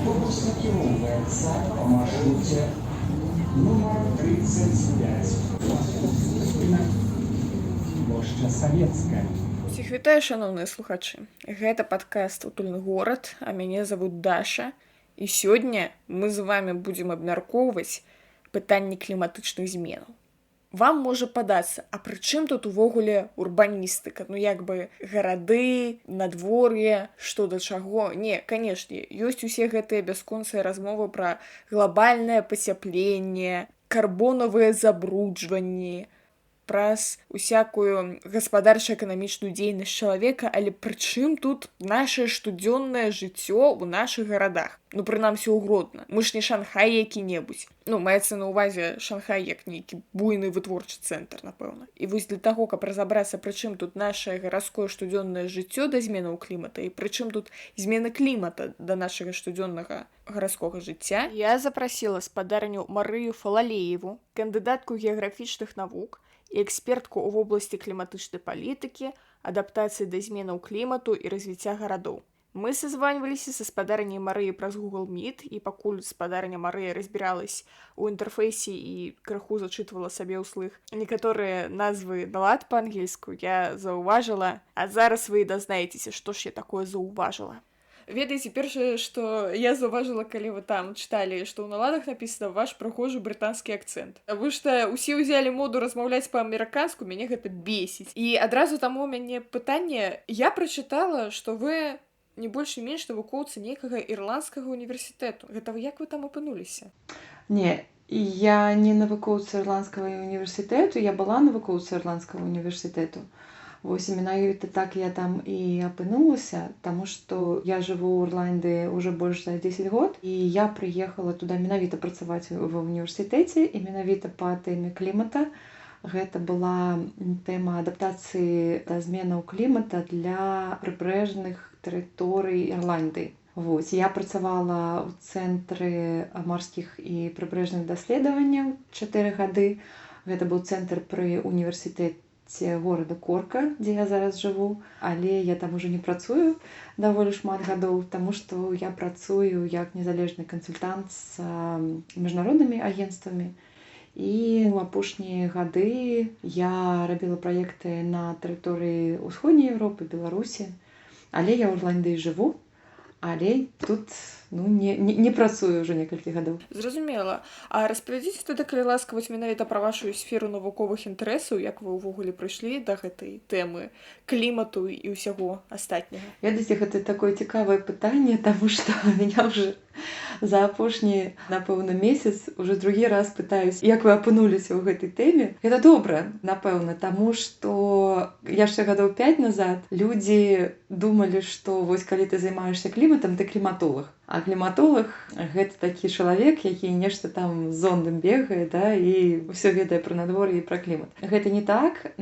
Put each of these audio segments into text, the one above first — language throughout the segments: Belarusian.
Автобус накіроўваецца па маршруце нумар 35. Плошча Савецкая. Усіх вітаю, шановныя слухачы. Гэта падкаст «Утульны горад», а мяне завуць Даша. І сёння мы з вамі будзем абмяркоўваць пытанні кліматычных зменаў. Вам можа падацца, а пры чым тут увогуле урбаністыка? Гарады, надвор'е, што да чаго? Не, канешне, ёсць усе гэтыя бясконцыя размовы пра глабальнае пацяпленне, карбонавыя забруджванні, праз усякую гаспадарча-эканамічную дзейнасць чалавека, але прычым тут наше штодзённае жыццё ў нашых гарадах. Прынамсі, ў Гродна. Мы ж не Шанхай які-небудзь. Маецца на ўвазе Шанхай як нейкі буйны вытворчы цэнтр, напэўна. І вось для таго, каб разабрацца, прычым тут нашае гарадское штодзённае жыццё да зменаў клімата і прычым тут змены клімата да нашага штодзённага гарадскога жыцця, я запрасіла спадарню Марыю Фалалееву, кандыдатку геаграфічных навук, і экспертку ў вобласці кліматычнай палітыкі, адаптацыі да зменаў клімату і развіцця гарадоў. Мы сазваньваліся са спадарняй Марыяй праз Google Meet, і пакуль спадарня Марыя разбіралась у інтэрфейсе і крыху зачытвала сабе ўслых некаторыя назвы на лад па-ангельску, я заўважыла, а зараз вы дазнаецеся, што ж я такое заўважыла. Ведаеце, першае, што я заўважыла, калі вы там чыталі, што ў наладах напісана ваш прыгожы брытанскі акцэнт. Вы што ўсе ўзялі моду размаўляць па-амерыканску, мяне гэта бесіць. І адразу таму ў мяне пытанне, я прачытала, што вы не больш і менш навукоўцы нейкага ірландскага універсітэту. Гэта як вы там апынуліся? Не, я не навукоўца ірландскага універсітэту, я была навукоўца ірландскага універсітэту. Вось менавіта так я там і апынулася, таму што я жыву ў Ірландыі ўжо больш за 10 год, і я прыехала туды менавіта працаваць ва ўніверсітэце, і менавіта па тэме клімата. Гэта была тэма адаптацыі да зменаў клімата для прыбярэжных тэрыторый Ірландыі. Вось, я працавала ў цэнтры марскіх і прыбярэжных даследаванняў 4 гады. Гэта быў цэнтр пры універсітэце горада Корка, дзе я зараз жыву, але я там ужо не працую даволі шмат гадоў, таму што я працую як незалежны кансультант з міжнароднымі агенцтвамі. І ў апошнія гады я рабіла праекты на тэрыторыі ўсходняй Еўропы, Беларусі, але я ў Ірландыі жыву, але тут не працую ўжо некалькі гадоў. Зразумела. А распавядзіце тады, калі ласка, вось менавіта пра вашу сферу навуковых інтарэсаў, як вы ўвогуле прыйшлі да гэтай тэмы клімату і ўсяго астатняга? Ведаеце, гэта такое цікавае пытанне, таму што меня ўжо за апошні, напэўна, месяц уже другі раз пытаюсь, як вы апынуліся ў гэтай тэме. Гэта добра, напэўна, таму што яшчэ гадоў 5 назад людзі думалі, што вось калі ты займаешься кліматам, ты кліматолог. А кліматолог – гэта такі чалавек, які нешта там з зондам бегае, да, і ўсё ведае пра надвор'е і пра клімат. Гэта не так.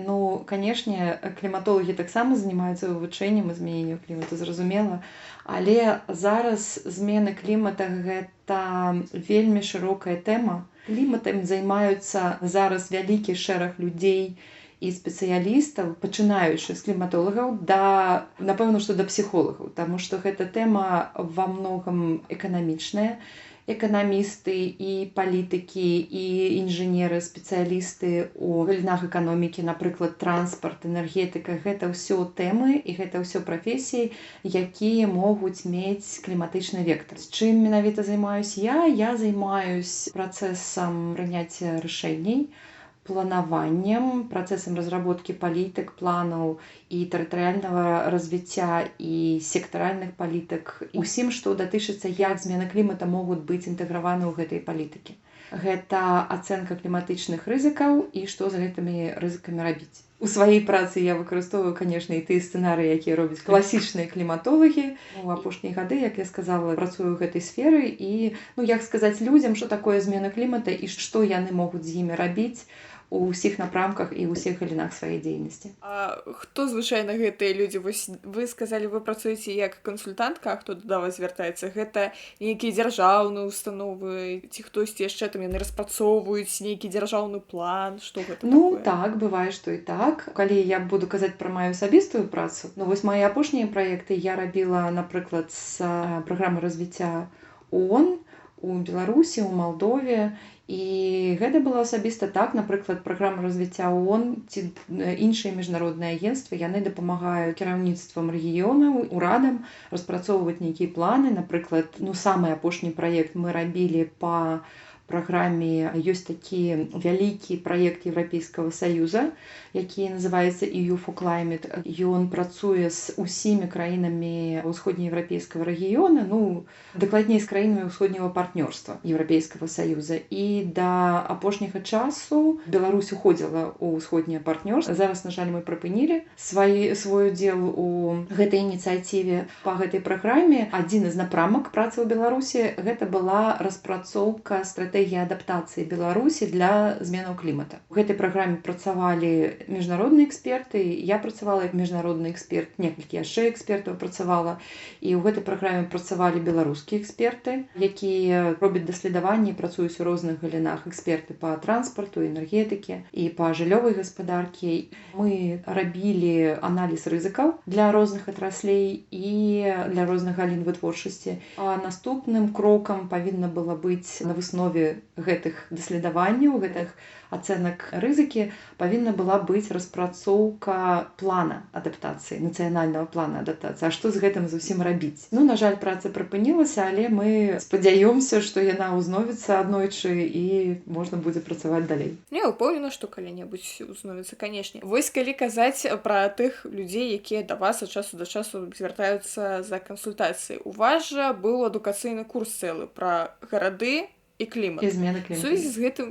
Канешне, кліматолагі таксама занимаюцца вывучэннем і змененнем клімату, зразумела. Але зараз змены клімата – гэта вельмі шырокая тэма. Кліматам займаюцца зараз вялікі шэраг людзей і спецыялістаў, пачынаючы з кліматолагаў да, напэўна, што да псіхолагаў, таму што гэта тэма ва многам эканамічная. Эканамісты і палітыкі, і інжынеры, спецыялісты ў галінах эканомікі, напрыклад, транспарт, энергетыка, гэта ўсё тэмы і гэта ўсё прафесіі, якія могуць мець кліматычны вектар. З чым менавіта займаюсь я? Я займаюсь працэсам прыняцця рашэнняў, планаваннем, працэсам разработкі палітык, планаў і тэрытарыяльнага развіцця і сектаральных палітык. Усім, што датычыцца, як змены клімата могуць быць інтэграваны ў гэтай палітыкі. Гэта ацэнка кліматычных рызыкаў і што з гэтымі рызыкамі рабіць. У сваёй працы я выкарыстоўваю, канешне, і тыя сцэнарыі, якія робяць класічныя кліматолагі. У апошнія гады, як я сказала, працую ў гэтай сферы і, як сказаць людзям, што такое змена клімата і што яны могуць з імі рабіць у ўсіх напрамках і ўсіх галінах сваёй дзейнасці. А хто звычайна гэтыя людзі? Вось вы сказалі, вы працуеце як кансультантка, а хто да вас звяртаецца? Гэта нейкія дзяржаўныя установы, ці хтосьці яшчэ там яны распрацоўваюць нейкі дзяржаўны план, што гэта такое? Так, бывае, што і так. Калі я буду казаць пра маю асабістую працу, вось мае апошнія праекты я рабіла, напрыклад, з праграмы развіцця ООН у Беларусі, у Малдове. І гэта было асабіста так, напрыклад, праграма развіцця ООН ці іншыя міжнародныя агенцтвы, яны дапамагаюць кіраўніцтвам рэгіёнаў, урадам распрацоўваць нейкія планы. Напрыклад, самы апошні праект мы рабілі па праграме, ёсць такі вялікі праект Еўрапейскага Саюза, які называецца EU for Climate. Ён працуе з усімі краінамі ўсходнееўрапейскага рэгіёна, дакладней з краінамі ўсходняга партнёрства Еўрапейскага Саюза. І да апошняга часу Беларусь уходзіла ў ўсходняе партнёрства. Зараз, на жаль, мы прыпынілі свой удзел у гэтай ініцыятыве па гэтай праграме. Адзін з напрамак працы ў Беларусі гэта была распрацоўка стратэгіі адаптацыі Беларусі для зменаў клімата. У гэтай праграме працавалі міжнародныя эксперты, я працавала як міжнародны эксперт, некалькі яшчэ экспертаў працавала, і ў гэтай праграме працавалі беларускія эксперты, якія робяць даследаванні, працуюць у розных галінах, эксперты па транспарту, энергетыкі і па жыллёвай гаспадаркі. Мы рабілі аналіз рызыкаў для розных атраслей і для розных галін вытворчасці. А наступным крокам павінна была быць на выснове гэтых даследаванняў, гэтых ацэнак рызыкі, павінна была быць распрацоўка плана адаптацыі, нацыянальнага плана адаптацыі. А што з гэтым зусім рабіць? На жаль, праца прыпынілася, але мы спадзяёмся, што яна ўзновіцца аднойчы і можна будзе працаваць далей. Я ўпэўнена, што калі-небудзь узновіцца, канешне. Вось калі казаць пра тых людзей, якія да вас ад часу да часу звяртаюцца за кансультацыяй. У вас жа быў адукацыйны курс цэлы пра гарады і клімат. І змены клімату. Сувязі з гэтым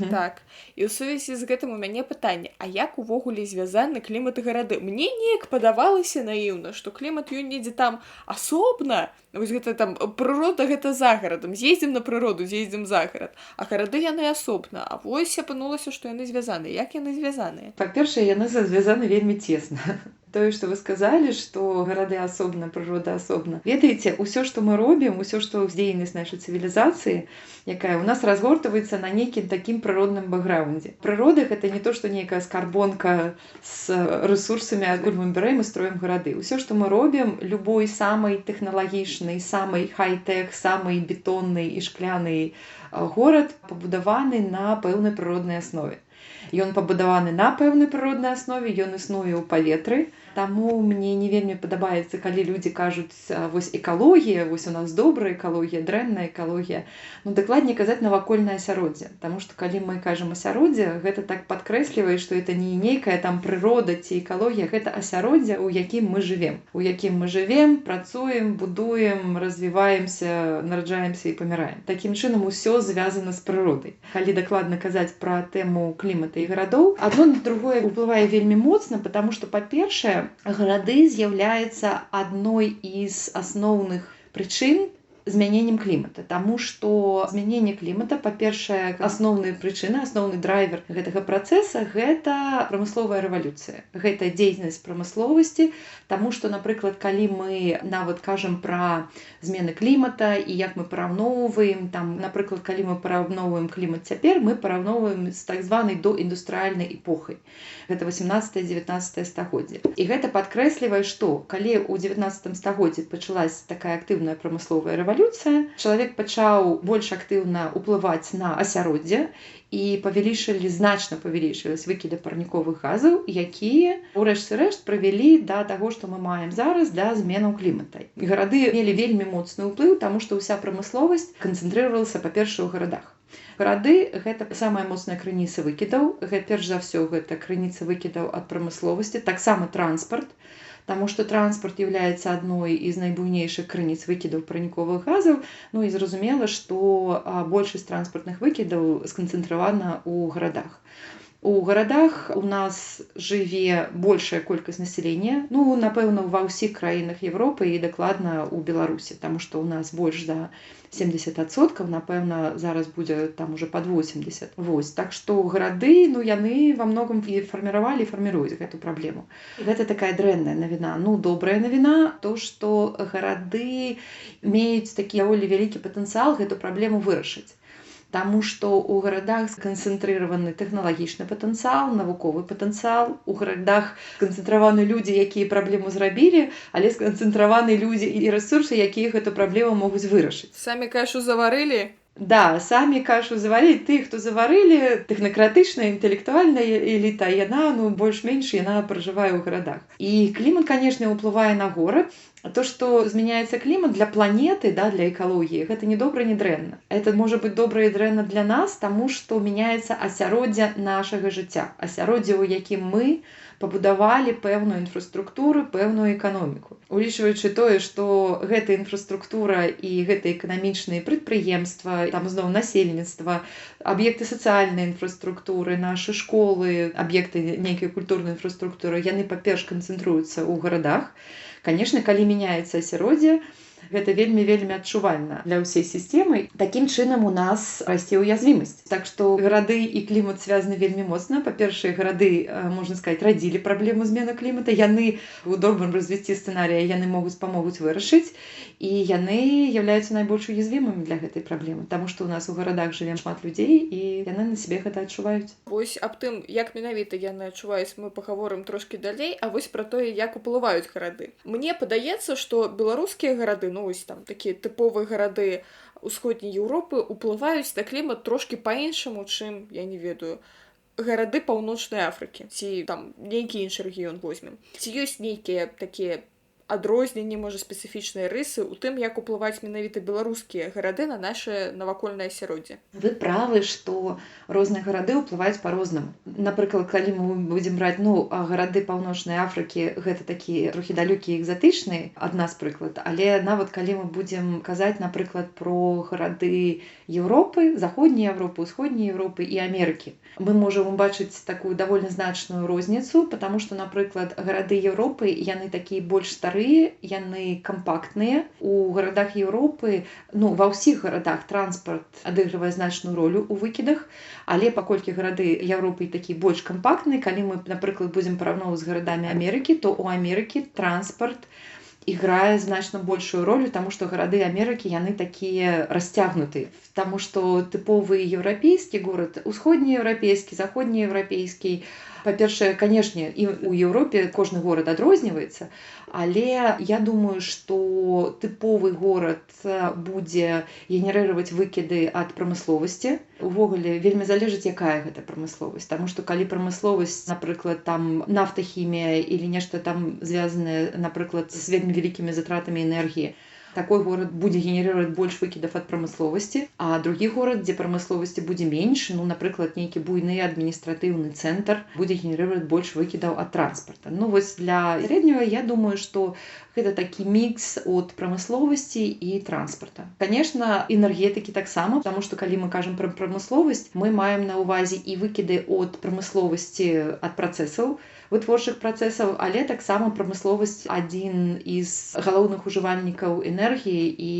так. І ў сувязі з гэтым у мяне пытанне: а як увогуле звязаны клімат і гарады? Мне неяк падавалася наіўна, што клімат ён недзе там асобна. Вось гэта там прырода, гэта за гарадам. З'ездзім на прыроду, з'ездзім за гарад. А гарады яны асобна. А вось апынулася, што яны звязаны. Як яны звязаныя? Па-першае, яны звязаны вельмі цесна. Тое, што вы сказалі, што гарады асобна, прырода асобна. Ведаеце, усё, што мы робім, усё, што дзейнасць нашай цывілізацыі, якая ў нас разгортваецца на нейкім такім прыродным бэкграўндзе. Прырода — гэта не то, што нейкая скарбонка з рэсурсамі, адкуль мы бярэм і строім гарады. Усё, што мы робім, любой самай тэхналагічны, самай хай-тэк, самай бетонны і шкляны горад пабудаваны на пэўнай прыроднай аснове. Ён пабудаваны на пэўнай прыроднай аснове, ён існуе ў паветры. Таму мне не вельмі падабаецца, калі людзі кажуць: вось экалогія, вось у нас добрая экалогія, дрэнная экалогія. Дакладней казаць навакольнае асяроддзе. Таму што калі мы кажам асяроддзе, гэта так падкрэслівае, што гэта не нейкая там прырода ці экалогія, гэта асяроддзе, у якім мы жывем. У якім мы жывем, працуем, будуем, развіваемся, нараджаемся і паміраем. Такім чынам усё звязана з прыродай. Калі дакладна казаць пра тэму клімата і гарадоў, адно на другое ўплывае вельмі моцна, потому што, па-першае, гарады з'яўляецца адной з асноўных прычын змяненнем клімата. Таму што змяненне клімата, па-першае, асноўная прычына, асноўны драйвер гэтага працэса — гэта прамысловая рэвалюцыя. Гэта дзейнасць прамысловасці, таму што, напрыклад, калі мы нават кажам пра змены клімата і як мы параўноўваем, там, напрыклад, калі мы параўноўваем клімат цяпер, мы параўноўваем з так званай доіндустрыяльнай эпохай. Гэта 18-19 стагоддзе. І гэта падкрэслівае, што калі ў 19 стагоддзі пачалась такая актыўная прамысловая рэвалюцыя, чалавек пачаў больш актыўна ўплываць на асяроддзе і значна павялічылись выкіды парніковых газаў, якія ў рэшце рэшт прывялі да таго, што мы маем зараз, для зменаў клімата. І гарады мелі вельмі моцны ўплыў, таму што ўся прамысловасць канцэнтрыравалася, па-першае, у гарадах. Гарады — гэта самая моцная крыніца выкідаў. Перш за ўсё, гэта крыніца выкідаў ад прамысловасці, таксама транспарт, таму што транспарт з'яўляецца адной з найбуйнейшых крыніц выкідаў парніковых газаў. І зразумела, што большасць транспартных выкідаў сканцэнтравана ў гарадах. У гарадах у нас жыве большая колькасць насялення, напэўна, ва ўсіх краінах Европы і дакладна ў Беларусі, таму што ў нас больш за 70%, напэўна, зараз будзе там уже пад 80%. Вось, так што гарады, яны ва многом і фарміравалі, і фарміруюць гэту праблему. Гэта такая дрэнная навіна. Добрая навіна — то, што гарады меюць такі даволі вялікі патэнцыял гэту праблему вырашыць. Таму што ў гарадах сканцэнтрыраваны тэхналагічны патэнцыял, навуковы патэнцыял, у гарадах сканцэнтраваны людзі, якія праблему зрабілі, але сканцэнтраваны людзі і рэсурсы, якія гэту праблему могуць вырашыць. Самі кашу заварылі. Да, самі кашу заварылі, тых, хто заварылі, тэхнакратычная, інтэлектуальная эліта, яна, больш-менш, яна пражывае ў гарадах. І клімат, канешне, ўплывае на горад. То, што змяняецца клімат для планеты, да, для экалогіі, гэта не добра, не дрэнна. Это можа быць добра і дрэнна для нас, таму што мяняецца асяроддзе нашага жыцця, асяроддзе, у якім мы пабудавалі пэўную інфраструктуру, пэўную эканоміку. Улічваючы тое, што гэта інфраструктура і гэта эканамічныя прадпрыемствы, там зноў насельніцтва, аб'екты сацыяльнай інфраструктуры, нашы школы, аб'екты нейкай культурнай інфраструктуры, яны, па-перш, канцэнтруюцца ў гарадах. Канешне, калі мяняецца асяроддзе, гэта вельмі адчувальна для ўсей сістэмы. Такім чынам у нас расце ўязвімасць. Так што гарады і клімат звязаны вельмі моцна. Па-першае, гарады, можна сказаць, радзілі праблему змены клімата. Яны у добрым развіцці сцэнарыя яны памогуць вырашыць, і яны з'яўляюцца найбольш уязвімымі для гэтай праблемы, таму што ў нас у гарадах жыве шмат людзей, і яны на сябе гэта адчуваюць. Вось аб тым, як менавіта яны адчуваюць, мы пагаворым трошкі далей, а вось пра тое, як уплываюць гарады. Мне падаецца, што беларускія гарады, вось там такія тыповыя гарады ўсходняй Еўропы уплываюць на клімат трошкі па-іншаму, чым, я не ведаю, гарады паўночнай Афрыкі, ці там нейкі іншы рэгіён возьмем. Ці ёсць нейкія такія адрозненні, можа, спецыфічныя рысы ў тым, як уплываюць менавіта беларускія гарады на наше навакольнае асяроддзе? Вы правы, што розныя гарады ўплываюць па-рознаму. Напрыклад, калі мы будзем браць гарады паўночнай Афрыкі, гэта такія трохі далёкія і экзатычныя, ад нас прыклад, але нават калі мы будзем казаць, напрыклад, про гарады Еўропы, заходняй Еўропы, усходняй Еўропы і Амерыкі, мы можам убачыць такую даволі значную розніцу, потому што, напрыклад, гарады Еўропы, яны такія больш старыя, яны кампактныя. У гарадах Еўропы, ва ўсіх гарадах транспарт адыгрывае значную ролю ў выкідах, але паколькі гарады Еўропы такія больш кампактныя, калі мы, напрыклад, будзем параўноўваць з гарадамі Амерыкі, то ў Амерыкі транспарт іграе значна большую ролю, таму што гарады Амерыкі, яны такія расцягнутыя. Таму што тыповы еўрапейскі горад, усходнееўрапейскі, заходнееўрапейскі, па-першае, канешне, і ў Еўропе кожны горад адрозніваецца, але я думаю, што тыповы горад будзе генерировать выкіды ад прамысловасці. Увогуле, вельмі залежыць, якая гэта прамысловасць. Таму што калі прамысловасць, напрыклад, там нафтахімія или нешта там звязанае, напрыклад, з вельмі вялікімі затратамі энергіі, такой горад будзе генерировать больш выкідаў ад прамысловасці, а другі горад, дзе прамысловасці будзе менш, напрыклад, нейкі буйны адміністратыўны цэнтр будзе генерировать больш выкідаў ад транспарта. Вось для сярэдняга я думаю, што гэта такі мікс ад прамысловасці і транспарта. Канешне, энергетыкі таксама, таму што калі мы кажам пра прамысловасць, мы маем на ўвазе і выкіды ад прамысловасці ад працэсаў, вытворчых працэсаў, але таксама прамысловасць адзін з галоўных ужывальнікаў энергіі і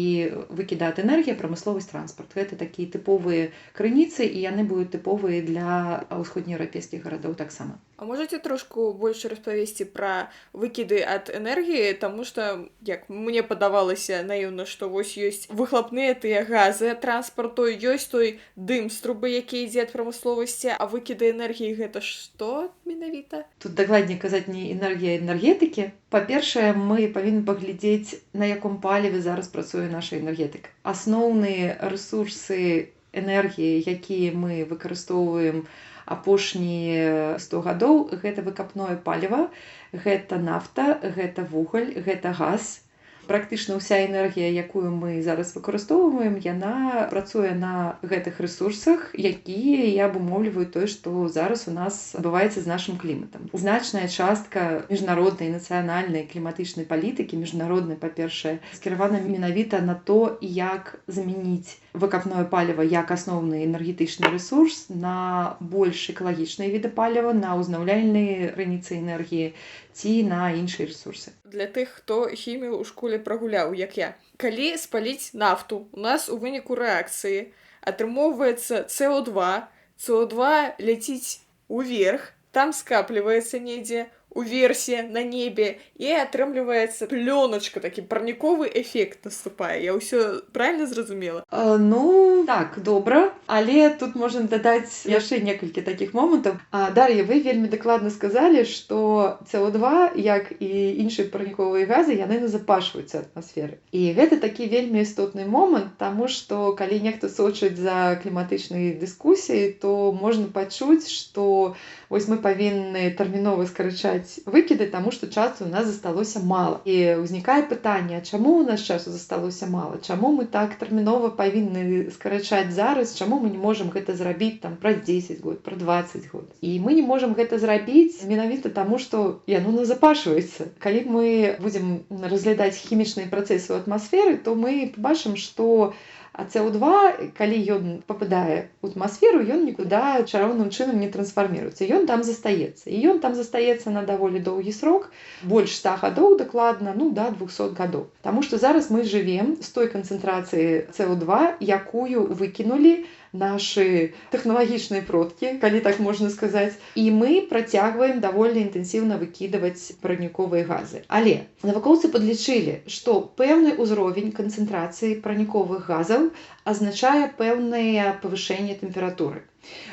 выкіда ад энергіі, прамысловасць транспарт. Гэта такія тыповыя крыніцы, і яны будуць тыповыя для ўсходнееўрапейскіх гарадоў таксама. А можаце трошку больш распавесці пра выкіды ад энергіі, таму што, як мне падавалася наіўна, што вось ёсць выхлапныя тыя газы ад транспарту, ёсць той дым з трубы, які ідзе ад прамысловасці, а выкіды энергіі гэта што менавіта? Тут дакладней казаць не энергія энергетыкі. Па-першае, мы павінны паглядзець, на яком паліве зараз працуе наша энергетыка. Асноўныя рэсурсы энергіі, якія мы выкарыстоўваем апошнія 100 гадоў, гэта выкапное паліва, гэта нафта, гэта вугаль, гэта газ. Практычна ўся энергія, якую мы зараз выкарыстоўваем, яна працуе на гэтых рэсурсах, якія і абумоўліваюць тое, што зараз у нас адбываецца з нашым кліматам. Значная частка міжнароднай, нацыянальнай кліматычнай палітыкі, міжнароднай, па-першае, скіравана менавіта на то, як замяніць выкапное паліва як асноўны энергетычны рэсурс на больш экалагічныя віды паліва, на ўзнаўляльныя крыніцы энергіі ці на іншыя рэсурсы. Для тых, хто хімію ў школе прагуляў, як я. Калі спаліць нафту, у нас у выніку рэакцыі атрымоўваецца СО2, СО2 ляціць уверх, там скапліваецца недзе, уверсе на небе, і атрымліваецца плёначка, такі парніковы эфект наступае. Я ўсё правильно зразумела? Ну, так, добра. Але тут можна дадаць яшчэ некалькі такіх момантаў. Дар'я, вы вельмі дакладна сказалі, што СО2, як і іншыя парніковыя газы, яны назапашваюцца атмасферы. І гэта такі вельмі істотны момант, таму што калі нехта сочыць за кліматычнай дыскусіяй, то можна пачуць, што вось мы павінны тэрмінова скарачаць выкіды, таму што часу у нас засталося мала. І ўзнікае пытанне, а чаму у нас часу засталося мала? Чаму мы так тэрмінова павінны скарачаць зараз? Чаму мы не можам гэта зрабіць там праз 10 год, праз 20 год? І мы не можам гэта зрабіць менавіта таму, што яно назапашваецца. Калі мы будзем разглядаць хімічныя працэсы ў атмасферы, то мы побачым, што СО2, калі ён пападае ў атмасферу, ён нікуды чароўным чынам не трансфарміруецца. Ён там застаецца. І ён там застаецца на даволі доўгі срок, больш 100 гадоў дакладна, да 200 гадоў. Таму што зараз мы жывем з той канцэнтрацыяй СО2, якую выкінулі нашы тэхналагічныя продкі, калі так можна сказаць, і мы працягваем даволі інтэнсіўна выкідваць парніковыя газы. Але навукоўцы падлічылі, што пэўны ўзровень канцэнтрацыі парніковых газаў азначае пэўнае павышэнне тэмпературы.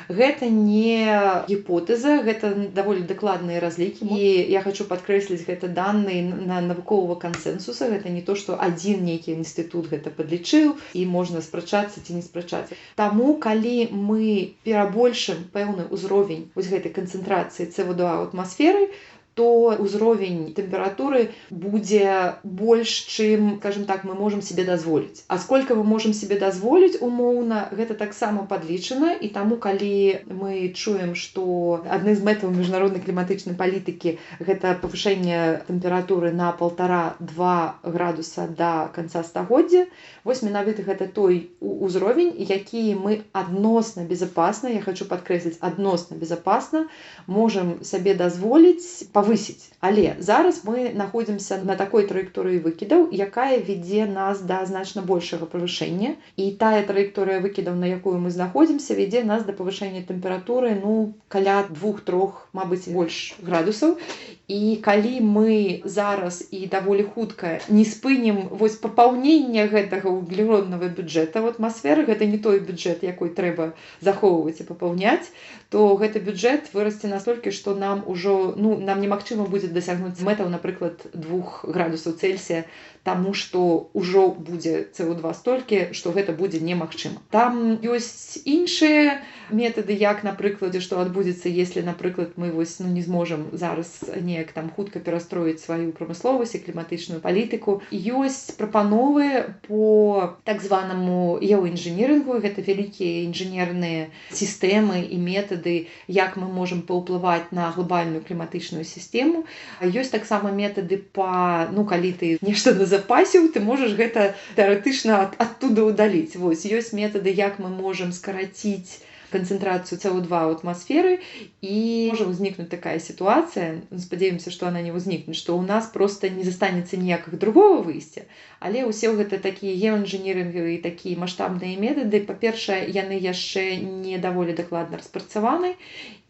Гэта не гіпотэза, гэта даволі дакладныя разлікі. І я хочу падкрэсліць, гэта даныя навуковага кансэнсуса, гэта не то, што адзін нейкі інстытут гэта падлічыў і можна спрачацца ці не спрачацца. Таму, калі мы перабольшым пэўны ўзровень вось гэтай канцэнтрацыі СО2 ў атмасферы, то ўзровень тэмпературы будзе больш, чым, скажем так, мы можам себе дазволіць. А сколькі мы можам себе дазволіць умоўна, гэта таксама падлічана, і таму, калі мы чуем, што адны з мэтаў міжнароднай кліматычнай палітыкі гэта павышэнне тэмпературы на 1,5-2 градуса да канца стагоддзя, вось менавіта гэта той узровень, які мы адносна безапасна, я хочу падкрэсліць, адносна безапасна можам сабе дазволіць павысіць. Але зараз мы находзімся на такой траекторыі выкідаў, якая вядзе нас да значна большага павышэння. І тая траекторыя выкідаў, на якую мы знаходзімся, вядзе нас да павышэння тэмпературы, каля 2-3, мабыць, больш градусаў. І калі мы зараз і даволі хутка не спынім вось папаўнення гэтага вуглероднага бюджэта ў атмасферы, гэта не той бюджэт, якой трэба захоўваць і папаўняць, то гэты бюджэт вырасце настолькі, што нам ужо, нам немагчыма будзе дасягнуць мэтаў, напрыклад, 2 градусаў Цельсія, таму што ўжо будзе СО2 столькі, што гэта будзе немагчыма. Там ёсць іншыя метады, як, напрыклад, што адбудзецца, если, напрыклад, мы вось, не зможам зараз неяк там хутка перастроіць сваю прамысловасць і кліматычную палітыку. Ёсць прапановы по так званаму геоінжынерынгу, гэта вялікія інжынерныя сістэмы і метады, як мы можам паўплываць на глобальную кліматычную сістэму. Ёсць таксама метады калі ты нешта назапасіў, ты можаш гэта тэарэтычна адтуда ўдаліць. Вось, ёсць метады, як мы можам скараціць канцэнтрацыю СО2 ў атмасферы, і можа ўзнікнуць такая сітуацыя, спадзяёмся, што она не ўзнікне, што ў нас проста не застанецца ніякага другого выйсця. Але ўсе гэта такія геоінжынерынгавыя і такія маштабныя метады, па-першае, яны яшчэ не даволі дакладна распрацаваны,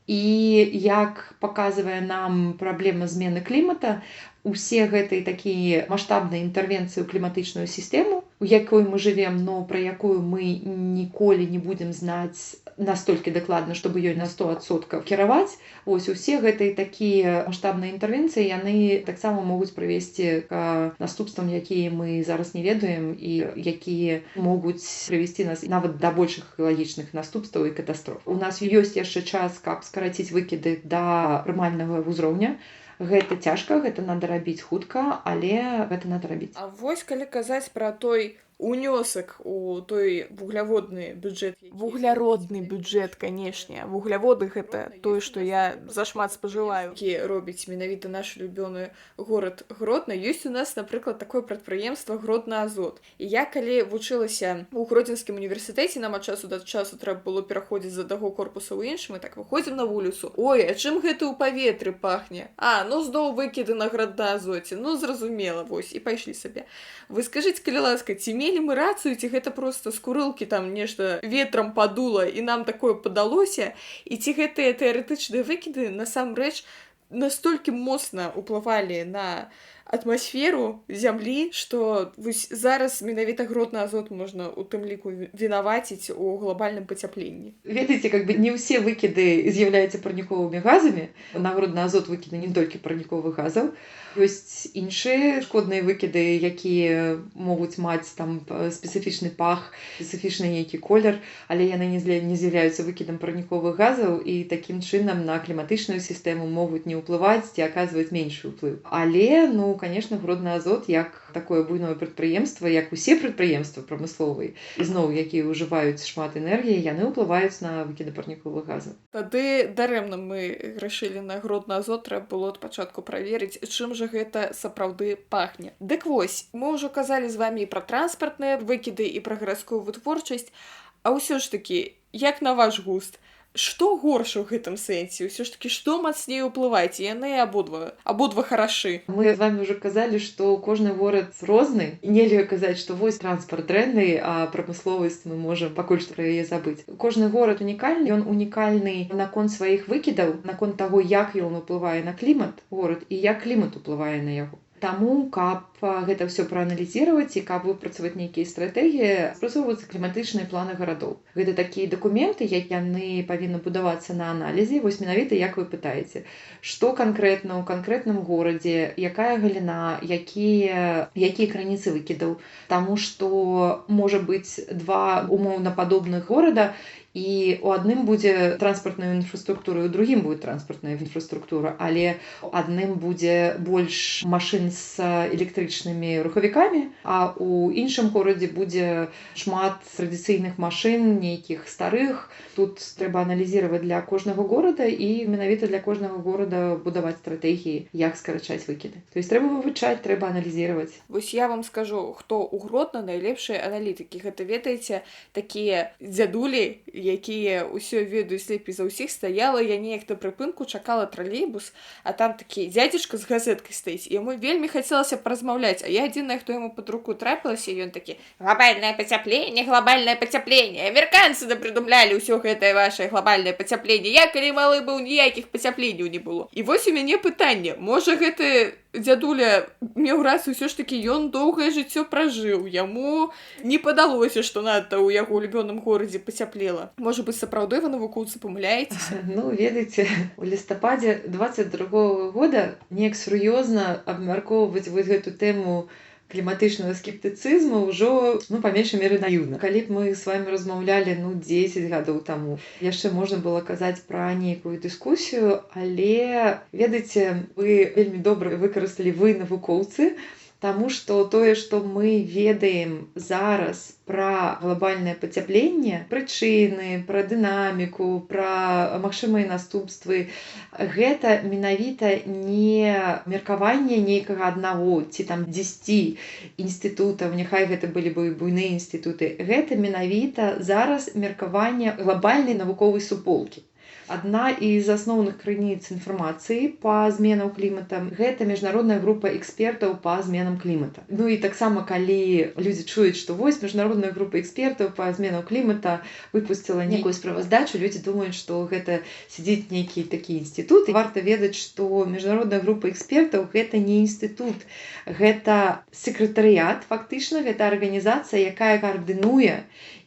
і як паказвае нам праблема змены клімата, усе гэтыя такія маштабныя інтэрвенцыі ў кліматычную сістэму, у якой мы жывем, но пра якую мы ніколі не будзем знаць настолькі дакладна, чтобы ёй на 100% кіраваць. Вось усе гэтыя такія маштабныя інтэрвенцыі, яны таксама могуць прывесці к наступствам, якія мы зараз не ведаем і якія могуць прывесці нас нават да большых экалагічных наступстваў і катастроф. У нас ёсць яшчэ час, каб скараціць выкіды да прымальнага ўзроўня. Гэта цяжка, гэта надо рабіць хутка, але гэта надо рабіць. А вось калі казаць пра той унёсак у той вугляводны бюджэт. Вугляродны бюджэт, канешне. Вугляводы гэта тое, што я зашмат спажываю, які робіць менавіта наш любёны горад Гродна. Ёсць у нас, напрыклад, такое прадпрыемства Гродна-Азот. І я калі вучылася ў Гродзенскім універсітэце, нам ад часу да часу трэба было пераходзіць з аднаго корпуса ў іншы, мы так выходзім на вуліцу. Ой, а чым гэта ў паветры пахне? Зноў выкіды на Гродна-Азоце. Зразумела, вось, і пайшлі сабе. Вы скажыце, калі ласка, ці мелі мы рацыю, ці гэта проста з курылкі там нешта ветрам падула і нам такое падалося, і ці гэтыя тэарэтычныя выкіды насамрэч настолькі моцна ўплывалі на атмасферу зямлі, што вось зараз менавіта агротны азот можна у тым ліку вінаваціць у глобальным пацяпленні. Ведаеце, как бы не ўсе выкіды з'яўляюцца парніковымі газамі. На агротны азот выкіды не толькі парніковых газаў. Ёсць іншыя шкодныя выкіды, якія могуць маць там спецыфічны пах, спецыфічны нейкі колер, але яны не з'яўляюцца выкідам парніковых газаў і такім чынам на кліматычную сістэму могуць не ўплываць ці аказваць меншы ўплыў. Але, конечно, агротны азот як такое буйное прадпрыемства, як усе прадпрыемствы прамысловыя, ізноў, якія ўжываюць шмат энергіі, яны ўплываюць на выкіды парніковых газаў. Тады дарэмна мы грашылі на агротны азот, трэба было ад пачатку праверыць, чым жа гэта сапраўды пахне. Дык вось, мы ўжо казалі з вамі і пра транспартныя выкіды, і пра гарадскую вытворчасць, а ўсё ж такі, як на ваш густ, што горш у гэтым сэнсе? Усё ж такі, што мацней ўплываць? Яны абодва харашы. Мы з вами ўжо казалі, што кожны горад розны. Нельга казаць, што вось транспарт дрэнны, а прамысловасць мы можам пакуль што пра яе забыць. Кожны горад унікальны, ён унікальны наконт сваіх выкідаў, наконт таго, як ён уплывае на клімат горад і як клімат уплывае на яго. Таму, каб гэта ўсё прааналізировать і каб выпрацаваць нейкія стратэгіі, спрацоўваюцца кліматычныя планы гарадоў. Гэта такія дакументы, яны павінны будавацца на аналізе. Вось менавіта як вы пытаеце, што канкрэтна ў канкрэтным горадзе, якая галіна, якія крыніцы выкідаў. Таму што можа быць два умоўна падобных горада, і у адным будзе транспартная інфраструктура, у другім будзе транспартная інфраструктура, але у адным будзе больш машын з электрычнымі рухавікамі, а у іншым горадзе будзе шмат традыцыйных машын, нейкіх старых. Тут трэба аналізировать для кожнага горада і менавіта для кожнага горада будаваць стратэгіі, як скарачаць выкіды. То есть трэба вывучаць, трэба аналізировать. Вось я вам скажу, хто ў Гродна найлепшыя аналітыкі. Гэта, ведаеце, такія дзядулі, якія ўсё ведаюць лепей за ўсіх. Стаяла я неяк на прыпынку, чакала тралейбус, а там такі дзядзечка з газеткай стаіць. Яму вельмі хацелася паразмаўляць, а я адзіная, хто яму пад руку трапілася, і ён такі: глобальнае пацяпленне, глобальнае пацяпленне. Амерыканцы напрыдумлялі ўсё гэтае вашае глобальнае пацяпленне. Я, калі малы быў, ніякіх пацяпленняў не было. І вось у мяне пытанне: можа гэты дзядуля меў рацыю, ўсё ж такі ён доўгае жыццё пражыў, яму не падалося, што надта ў яго улюбёным горадзе пацяплела. Можа быць, сапраўды вы, навукоўцы, памыляецеся? Ведаеце, у лістападзе 22-го года неяк сур'ёзна абмяркоўваць вось гэту тэму кліматычнага скептыцызму ўжо, па меншай меры, наіўна. Калі б мы з вами размаўлялі 10 гадоў таму, яшчэ можна было казаць пра нейкую дыскусію, але, ведаеце, вы вельмі добра выкарысталі вы, навукоўцы, таму што тое, што мы ведаем зараз пра глобальнае пацяпленне, прычыны, пра дынаміку, пра магчымыя наступствы, гэта менавіта не меркаванне нейкага аднаго ці там 10 інстытутаў, няхай гэта былі бы буйныя інстытуты. Гэта менавіта зараз меркаванне глобальнай навуковай суполкі. Адна з асноўных крыніц інфармацыі па зменам клімата – гэта міжнародная група экспертаў па зменам клімата. І таксама, калі людзі чуюць, што вось міжнародная група экспертаў па зменам клімата выпусціла нейкую справаздачу, людзі думаюць, што гэта сядзіць нейкі такі інстытут. І варта ведаць, што міжнародная група экспертаў – гэта не інстытут, гэта сакратарыят, фактычна, гэта арганізацыя, якая коардынуе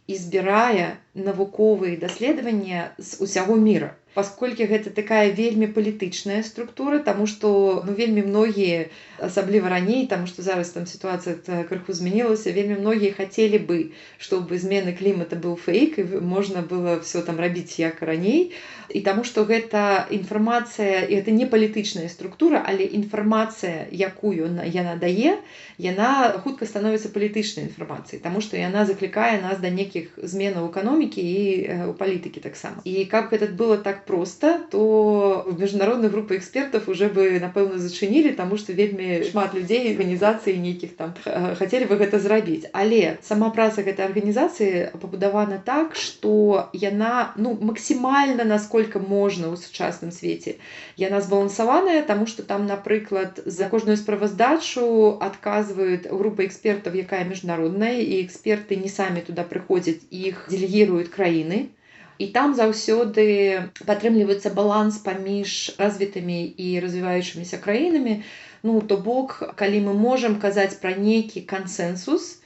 і збірае навуковыя даследаванні з усяго міра. Пасколькі гэта такая вельмі палітычная структура, таму што вельмі многія, асабліва раней, таму што зараз там сітуацыя крыху змянілася, вельмі многія хацелі бы, щоб змены клімата быў фейк, і можна было все там рабіць як раней. І таму што гэта інфармацыя, і гэта не палітычная структура, але інфармацыя, якую яна дае, яна хутка становіцца палітычнай інфармацыяй, таму што яна заклікае нас да нейкіх зменаў эканомікі і ў палітыкі таксама. І каб гэта было так проста, то міжнародную групу экспертаў уже бы, напэўна, зачынілі, таму што вельмі шмат людзей, арганізацый нейкіх там хацелі бы гэта зрабіць. Але сама праца гэтай арганізацыі пабудавана так, што яна максімальна, насколько можна ў сучасным свеце, яна збалансаваная, таму што там, напрыклад, за кожную справаздачу адказваюць група экспертаў, якая міжнародная, і эксперты не самі туды прыходзяць, іх дэлегіруюць краіны. І там заўсёды падтрымліваецца баланс паміж развітымі і развіваючымися краінамі. Ну, то бок, калі мы можам казаць пра нейкі кансэнсус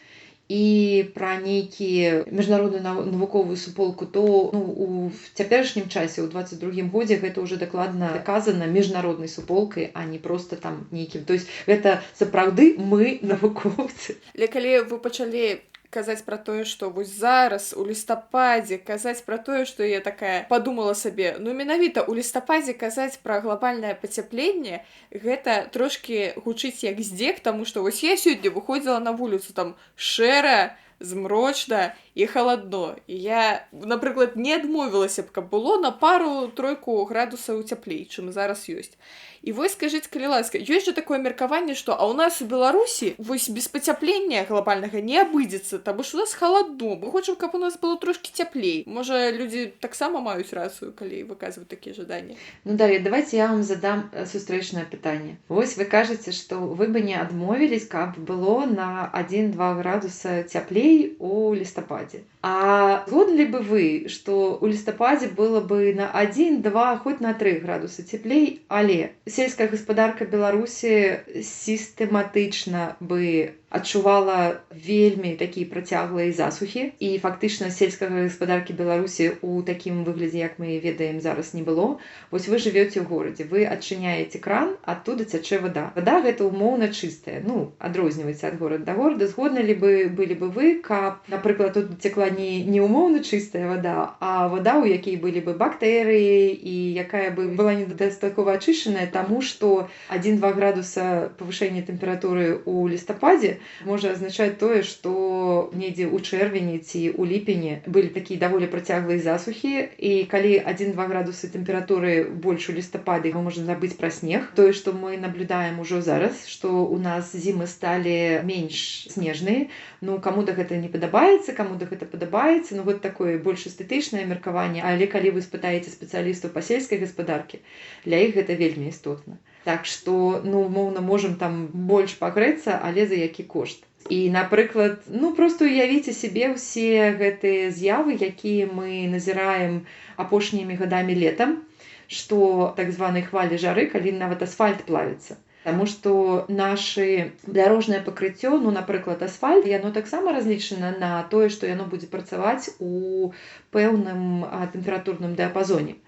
і пра нейкі міжнародную навуковую суполку, то у цяперашнім часе, ў 22-м годзе, гэта ўжо дакладна даказана міжнароднай суполкай, а не проста там нейкім. То есть гэта сапраўды мы навукоўцы. Але калі вы пачалі казаць пра тое, што вось зараз у лістападзе казаць пра тое, што я такая падумала сабе, ну менавіта у лістападзе казаць пра глобальнае пацяпленне, гэта трошкі гучыць як здзек, таму што вось я сёння выходзіла на вуліцу, там шэра, змрочна і халадно. І я, напрыклад, не адмовілася б, каб было на пару-тройку градусаў цяплей, чым зараз ёсць. І вось скажыце, калі ласка, ёсць жа такое меркаванне, што а ў нас у Беларусі вось без пацяплення глобальнага не абыдзецца, таму што у нас халадно, мы хочам, каб у нас было трошкі цяплей. Можа, людзі таксама маюць рацыю, калі выказваюць такія жаданні. Ну, Дар'я, давайте я вам задам сустрэчнае пытанне. Вось вы кажаце, што вы бы не адмовілись, каб было на 1-2 градуса цяплей у лістападзе. А згодны бы вы, што ў лістападзе было бы на 1, 2, хоць на 3 градусы цяплей, але сельская гаспадарка Беларусі сістэматычна бы адчувала вельмі такія працяглыя засухі, і фактычна сельскай гаспадаркі Беларусі ў такім выглядзе, як мы ведаем, зараз не было. Вось вы жывёце ў горадзе, вы адчыняеце кран, адтуда цячэ вада. Вада гэта умоўна чыстая, ну, адрозніваецца ад горада да горада. Згодны ли былі бы вы, каб, напрыклад, тут цекла не умоўна чыстая вада, а вада, у якій былі бы бактэрыі і якая бы была недастаткова ачышчаная, таму што 1-2 градуса павышэння тэмпературы ў лістападзе можа азначаць тое, што недзе ў чэрвені ці ў ліпені былі такія даволі працяглыя засухі, і калі 1-2 градусы тэмпературы больш у лістападзе, мы можам забыць пра снег. Тое, што мы наблюдаем ужо зараз, што ў нас зімы сталі менш снежныя. Ну, каму-то гэта не падабаецца, каму-то гэта падабаецца, ну, вот такое больш эстэтычнае меркаванне, але калі вы спытаеце спецыялістаў па сельскай гаспадаркі, для іх гэта вельмі істотна. Так што, ну, умоўна, можам там больш пагрэцца, але за які кошт. І, напрыклад, ну, проста уявіце сябе ўсе гэтыя з'явы, якія мы назіраем апошнімі гадамі летам, што так званай хвалі жары, калі нават асфальт плавіцца. Таму што нашы дарожнае пакрыццё, ну, напрыклад, асфальт, яно таксама разлічана на тое, што яно будзе працаваць у пэўным тэмпературным дыяпазоне.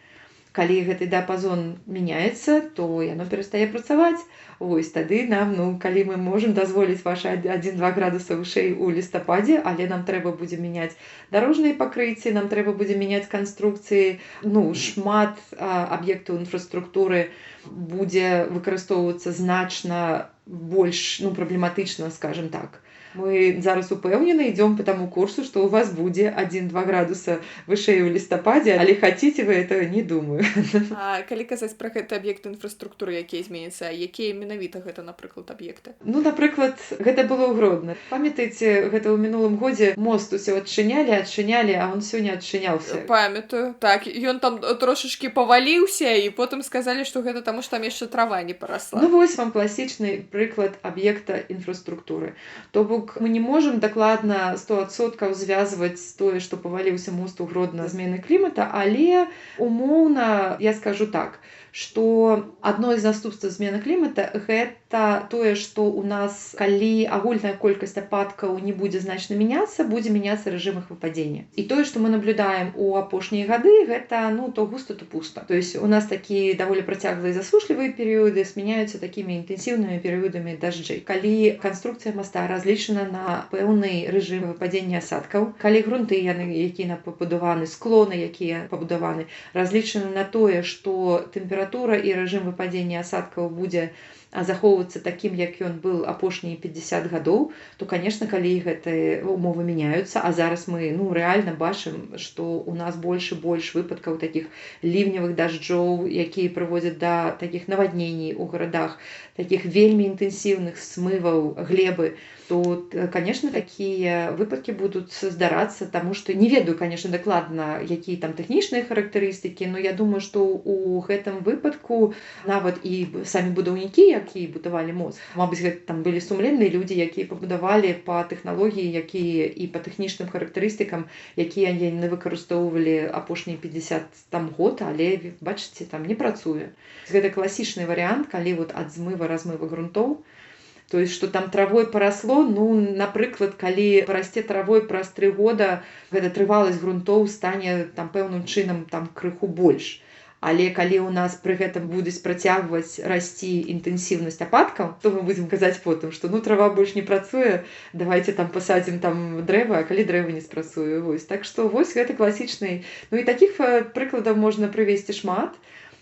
Калі гэты дыяпазон мяняецца, то яно перастае працаваць. Вось тады нам, ну, калі мы можам дазволіць вашы 1-2 градуса вышэй у лістападзе, але нам трэба будзе мяняць дарожныя пакрыцці, нам трэба будзе мяняць канструкцыі, ну, шмат аб'ектаў інфраструктуры будзе выкарыстоўвацца значна больш, ну, праблематычна, скажем так. Мы зараз упэўнена ідём по таму курсу, што у вас будзе 1-2 градуса вышэй у лістападзе, але хаціце вы этого, не думаю. А калі казаць пра гэты аб'екты інфраструктуры, якія зменяцца, якія менавіта гэта, напрыклад, аб'екты? Ну, напрыклад, гэта было ў Гродна. Памятаеце, гэта ў мінулым годзе мост усё адчынялі, а он сёння адчыняўся. Памятаю. Так, ён там трошачкі паваліўся, і потым сказалі, што гэта таму, што там яшчэ трава не парасла. Ну, вось вам класічны прыклад аб'екта інфраструктуры. То бок мы не можам дакладна 100% звязваць тое, што паваліўся мост у Гродна змены клімата, але умоўна я скажу так, што адно з наступстваў змены клімата гэта тое, што у нас, калі агульная колькасць ападкаў не будзе значна мяняцца, будзе мяняцца рэжым іх выпадзення. І тое, што мы наблюдаем у апошнія гады, гэта, ну, то густа, то пуста. То есть у нас такія даволі працяглыя засушлівыя перыёды змяняюцца такімі інтэнсіўнымі перыёдамі дажджэй. Калі канструкцыя моста разлічана на пэўны рэжым выпадзення асадкаў, калі грунты, якія пабудаваны, склоны, якія пабудаваны, разлічаны на тое, што тэмпература і рэжым выпадзення асадкаў будзе захоўвацца такім, як ён был апошнія 50 гадоў, то, конечно, калі гэтыя умовы мяняюцца, а зараз мы, ну, рэальна бачым, што у нас больш і больш выпадкаў такіх ліўневых дажджоў, якія прыводзяць да такіх навадненій у гарадах, такіх вельмі інтэнсіўных смываў глебы, то, конечно, такія выпадкі будуць здарацца, таму што не ведаю, конечно, дакладна, якія там тэхнічныя характарыстыкі, но я думаю, што у гэтым выпадку нават і самі будаўнікі, як якія будавалі мост. Мабыць, гэта там былі сумленныя людзі, якія пабудавалі па тэхналогіі, якія і па тэхнічным характарыстыкам, якія яны выкарыстоўвалі апошнія 50 там год, але бачыце, там не працуе. Гэта класічны варыянт, калі вот ад змыва-размыва грунтоў. То есть, што там травой парасло, ну, напрыклад, калі парасце травой праз 3 года, гэта трываласць грунтоў стане там пэўным чынам там крыху больш. Але калі ў нас пры гэтым будуць працягваць расці інтэнсіўнасць ападкаў, то мы будзем казаць потым, што ну трава больш не працуе, давайте там пасадзім там дрэва, а калі дрэва не спрацуе. Вось. Так што вось гэта класічны. Ну і такіх прыкладаў можна прывесці шмат.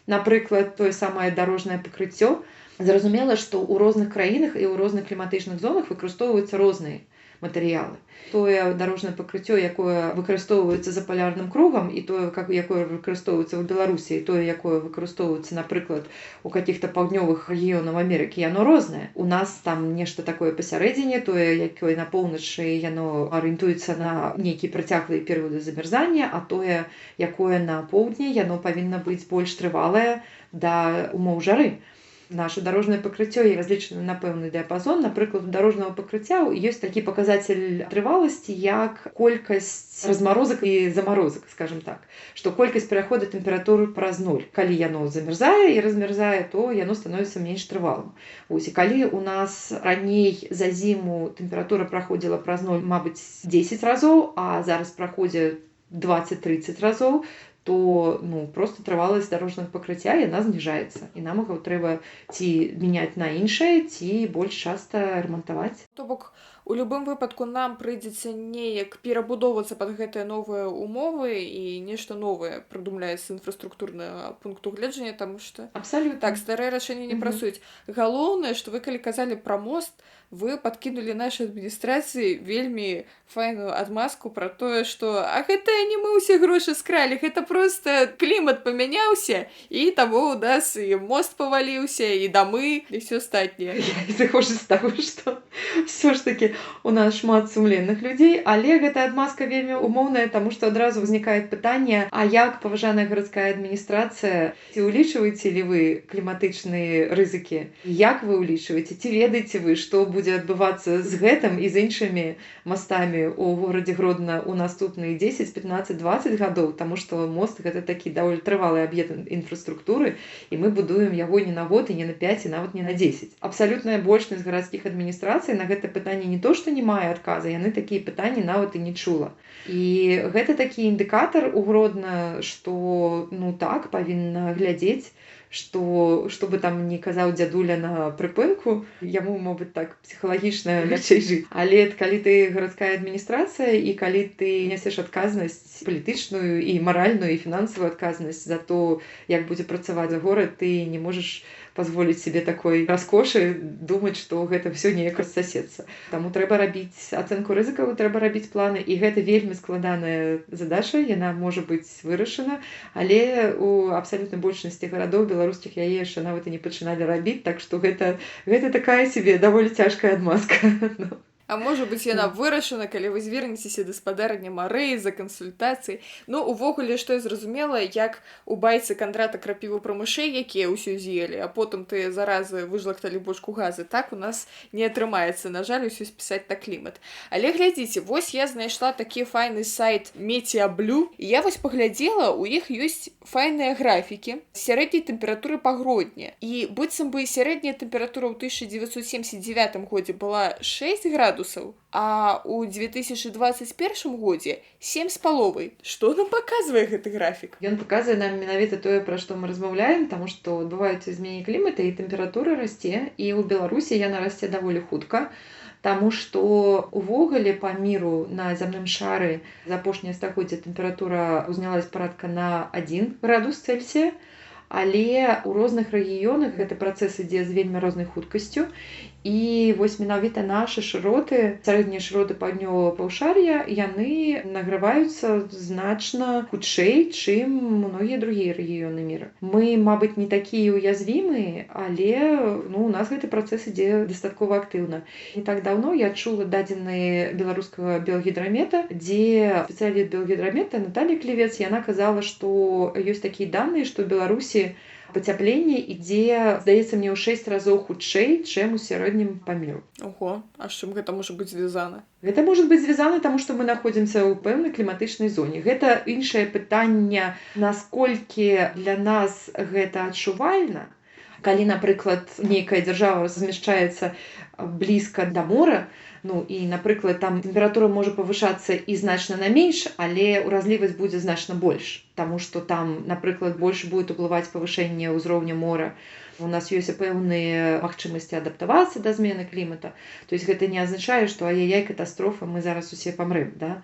Напрыклад, тое самае дарожнае пакрыццё. Зразумела, што ў розных краінах і ў розных кліматычных зонах выкарыстоўваюцца розныя матэрыялы. Тое дарожнае пакрыццё, якое выкарыстоўваецца за палярным кругам, і тое, якое выкарыстоўваецца ў Беларусі, і тое, якое выкарыстоўваецца, напрыклад, у какіх-то паўднёвых рэгіёнах Амерыкі, яно рознае. У нас там нешта такое пасярэдзіне, тое, якое на поўначы, яно арыентуецца на нейкія працяглыя перыяды замярзання, а тое, якое на поўдні, яно павінна быць больш трывалае да умоў жары. Наше дарожнае пакрыццё разлічана на пэўны дыяпазон. Напрыклад, у дарожнага пакрыцця ёсць такі паказатель трываласці, як колькасць размарозак і замарозак, скажем так. Што колькасць пераходу тэмпературы праз 0. Калі яно замярзае і размярзае, то яно становіцца менш трывалым. Вось, і калі у нас раней за зіму тэмпература праходзіла праз 0, мабыць, 10 разоў, а зараз праходзіць 20-30 разоў, то ну, просто трываласць дарожнага пакрыцця яна зніжаецца. І нам яго трэба ці мяняць на іншае, ці больш часта рамантаваць. То бок, у любым выпадку нам прыйдзецца неяк перабудоўвацца пад гэтыя новыя умовы і нешта новае прыдумляецца з інфраструктурнага пункту гледжання, таму што Абсалютна. так, старыя рашэнні не працуюць. Галоўнае, што вы калі казалі пра мост, вы падкінулі нашай адміністрацыі вельмі файную адмазку пра тое, што а гэта не мы ўсе грошы скралі, гэта проста клімат памяняўся, і таму у нас і мост паваліўся, і дамы, і ўсё астатняе. Я зыходжу з таго, што ўсё ж такі у нас шмат сумленных людзей, але гэта адмазка вельмі умоўная, таму што адразу ўзнікае пытанне, а як, паважаная гарадская адміністрацыя, ці ўлічваеце ли вы кліматычныя рызыкі? Як вы ўлічваеце? Ці ведаеце вы, што будзе адбывацца з гэтым і з іншымі мастамі ў горадзе Гродна ў наступныя 10, 15, 20 гадоў, таму што мост гэта такі даволі трывалы аб'ект інфраструктуры, і мы будуем яго не на год, і не на 5, і нават не на 10. Абсалютная большасць гарадскіх адміністрацый на гэта пытанне не то, што не мае адказа, яны такія пытанні нават і не чула. І гэта такі індыкатар у Гродна, што ну так, павінна глядзець, што бы там не казаў дзядуля на прыпынку, яму, мабыць, так псіхалагічна лягчэй жыць. Але калі ты гарадская адміністрацыя і калі ты нясеш адказнасць палітычную і маральную і фінансавую адказнасць за то, як будзе працаваць горад, ты не можаш пазволіць сабе такой раскошы думаць, што гэта ўсё неяк рассасецца. Таму трэба рабіць ацэнку рызыкаў, трэба рабіць планы, і гэта вельмі складаная задача, яна можа быць вырашана, але у абсалютнай большасці гарадоў беларускіх яе яшчэ нават і не пачыналі рабіць, так што гэта такая сабе даволі цяжкая адмазка. А можа быць, яна вырашана, калі вы звернецеся да спадарні Марыі за кансультацыяй. Ну, увогуле, што я зразумела, як у байцы Кандрата крапіву пра мышэй, якія ўсё з'елі, а потым тыя заразы выжлакталі бочку газы. Так у нас не атрымаецца, на жаль, усё спісаць на клімат. Але глядзіце, вось я знайшла такі файны сайт Метеаблю, і я вось паглядзела, у іх ёсць файныя графікі сярэдняй тэмпературы па Гродні. І быццам бы сярэдняя тэмпература ў 1979 годзе была 6 градусаў, а ў 2021 годзе 7,5. Што нам паказвае гэты графік? Ён паказвае нам менавіта тое, пра што мы размаўляем, таму што адбываюцца змены клімата і тэмпература расце, і ў Беларусі яна расце даволі хутка, таму што увогуле па міру на зямным шары за апошняе стагоддзе тэмпература ўзнялась парадка на 1 градус Цельсія, але ў розных рэгіёнах гэты працэс ідзе з вельмі рознай хуткасцю. І вось менавіта нашы шыроты, сярэднія шыроты паўднёвага паўшар'я, яны награваюцца значна хутчэй, чым многія другія рэгіёны міра. Мы, мабыць, не такія ўязвімыя, але у нас гэты працэс ідзе дастаткова актыўна. Не так даўно я чула дадзеныя беларускага біягідрамета, дзе спецыяліст біягідрамета Наталья Клевец, яна казала, што ёсць такія даныя, што ў Беларусі пацяпленне ідзе, здаецца мне, ў 6 разоў хутчэй, чым у сярэднім па міру. Ого, а з чым гэта можа быць звязана? Гэта можа быць звязана, таму што мы знаходзімся ў пэўнай кліматычнай зоне. Гэта іншае пытанне, насколькі для нас гэта адчувальна. Калі, напрыклад, нейкая дзяржава размяшчаецца блізка да мора, ну і, напрыклад, там тэмпература можа павышацца і значна на менш, але ўразлівасць будзе значна больш, таму што там, напрыклад, больш будет уплываць павышэнне ўзроўня мора. У нас ёсць пэўныя магчымасці адаптавацца да змены клімата. То есть гэта не азначае, што ай-яй-яй, катастрофа, мы зараз усе памрэм, да?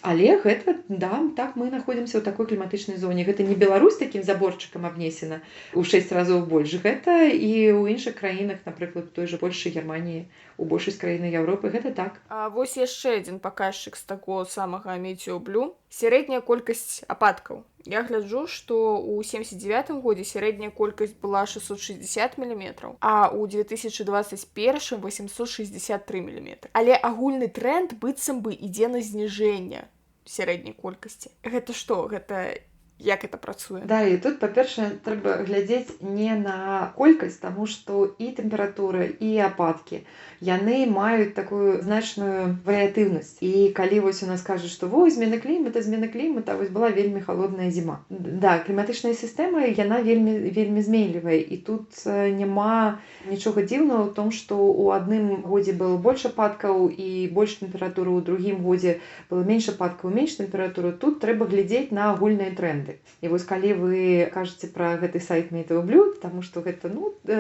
Але гэта, да, так мы знаходзімся ў такой кліматычнай зоне. Гэта не Беларусь такім заборчыкам абнесена ў 6 разоў больш. Гэта і ў іншых краінах, напрыклад, той жа Польшы, Германіі, у большасць краін Еўропы, гэта так. А вось яшчэ адзін паказчык з такого самага Метеоблю. Сярэдняя колькасць ападкаў. Я гляджу, што ў 79 годзе сярэдняя колькасць была 660 мм, а ў 2021 863 мм. Але агульны тренд быццам бы ідзе на зніжэнне сярэдняй колькасці. Гэта што? Гэта як это працуе? Да, і тут, па-першае, трэба глядзець не на колькасць, таму што і тэмпература, і ападкі, яны маюць такую значную варыятыўнасць. І калі вось у нас кажуць, што вось змена клімата, вось была вельмі халодная зіма. Да, кліматычная сістэма, яна вельмі зменлівая, і тут няма нічога дзіўнага ў том, што ў адным годзе было больш ападкаў і больш тэмпературы, у другім годзе было менш ападкаў, менш тэмпературы. Тут трэба глядзець на агульныя тренды. І вось калі вы кажаце пра гэты сайт Метеоблю, таму што гэта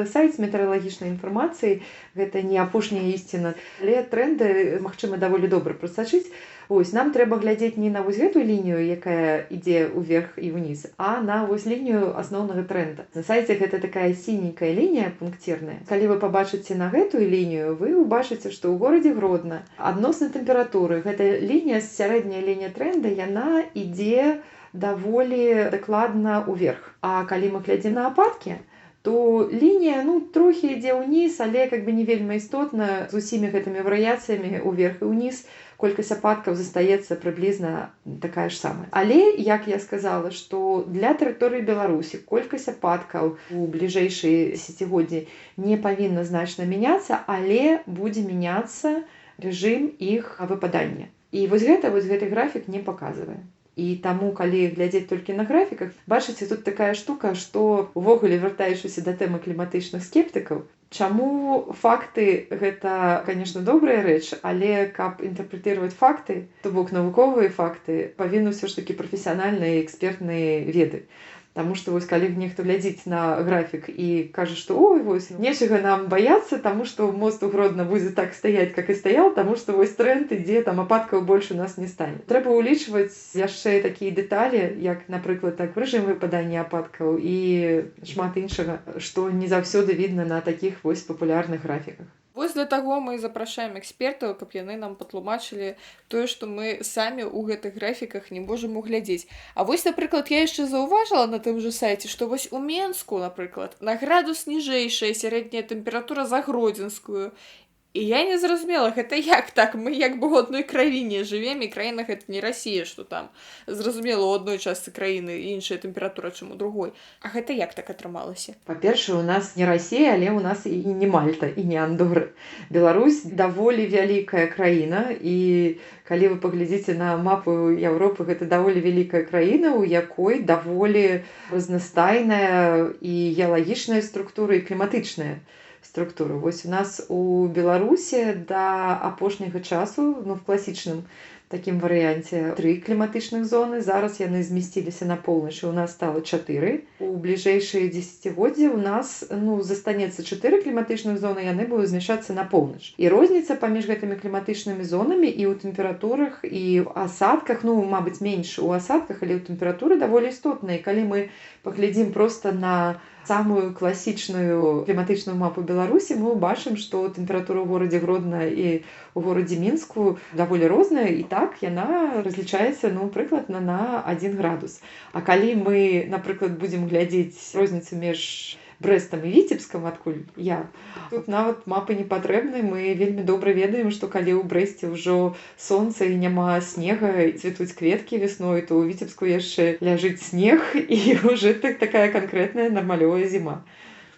сайт з метэаралагічнай інфармацыяй, гэта не апошняя ісціна, але тренды магчыма даволі добра прасачыць. Вось нам трэба глядзець не на вось гэтую лінію, якая ідзе ўверх і ўніз, а на вось лінію асноўнага тренда. На сайце гэта такая сіненькая лінія пункцірная. Калі вы пабачыце на гэтую лінію, вы ўбачыце, што ў горадзе Гродна адносна тэмпературы гэта лінія, сярэдняя лінія тренда, яна ідзе даволі дакладна ўверх. А калі мы глядзім на ападкі, то лінія, трохі ідзе ўніз, але не вельмі істотна з усімі гэтымі варыяцыямі ўверх і ўніз. Колькасць ападкаў застаецца прыблізна такая ж самая. Але, як я сказала, што для тэрыторыі Беларусі колькасць ападкаў у бліжэйшыя дзесяцігоддзі не павінна значна мяняцца, але будзе мяняцца рэжым іх выпадання. І вось гэты графік не паказвае. І таму, калі глядзець толькі на графіках, бачыце, тут такая штука, што увогуле, вяртаючыся да тэмы кліматычных скептыкаў, чаму факты гэта, конечно, добрая рэч, але каб інтэрпрэтаваць факты, то бок навуковыя факты, павінны ўсё ж такі прафесіянальныя экспертныя веды. Таму што вось калі нехто глядзіць на графік і кажа, што ой, вось нечага нам баяцца, таму што мост у Гродна будзе так стаяць, як і стаяў, таму што вось тренд ідзе, там ападкаў больш у нас не стане. Трэба ўлічваць яшчэ такія дэталі, як, напрыклад, рэжым выпадання ападкаў і шмат іншага, што не заўсёды відна на такіх вось папулярных графіках. Вось для таго мы запрашаем экспертаў, каб яны нам патлумачылі тое, што мы самі ў гэтых графіках не можам углядзець. А вось, напрыклад, я яшчэ заўважыла на тым жа сайце, што вось у Менску, напрыклад, на градус ніжэйшая сярэдняя тэмпература за гродзенскую. І я не зразумела, гэта як так? Мы як бы ў адной краіне жывем, і краіна гэта не Расія, што там, зразумела, у адной частцы краіны іншая тэмпература, чым у другой. А гэта як так атрымалася? Па-першае, у нас не Расія, але у нас і не Мальта, і не Андора. Беларусь даволі вялікая краіна, і калі вы паглядзіце на мапу Еўропы, гэта даволі вялікая краіна, у якой даволі разнастайная і геалагічная структура, і кліматычная структуру. Вось у нас у Беларусі да апошняга часу, в класічным такім варыянце 3 кліматычных зоны. Зараз яны змясціліся на поўначы, у нас стала 4. У бліжэйшыя дзесяцігоддзі у нас застанецца 4 кліматычных зоны, яны будуць змяшчацца на поўнач. І розніца паміж гэтымі кліматычнымі зонамі і ў тэмпературах, і ў асадках, мабыць, менш у асадках, але ў тэмпературы даволі істотныя. Калі мы паглядзім проста на самую класічную кліматычную мапу Беларусі, мы ўбачым, што тэмпература ў горадзе Гродна і ў горадзе Мінску даволі розная, і так яна разлічаецца, прыкладна на 1 градус. А калі мы, напрыклад, будзем глядзець розніцу між Брэстам і Віцебскам, адкуль я. Тут нават мапы не патрэбны. Мы вельмі добра ведаем, што калі ў Брэсце ўжо сонца і няма снега, і цвітуць кветкі весной, то ў Віцебску яшчэ ляжыць снег і ўжо такая канкрэтная нармалёвая зіма.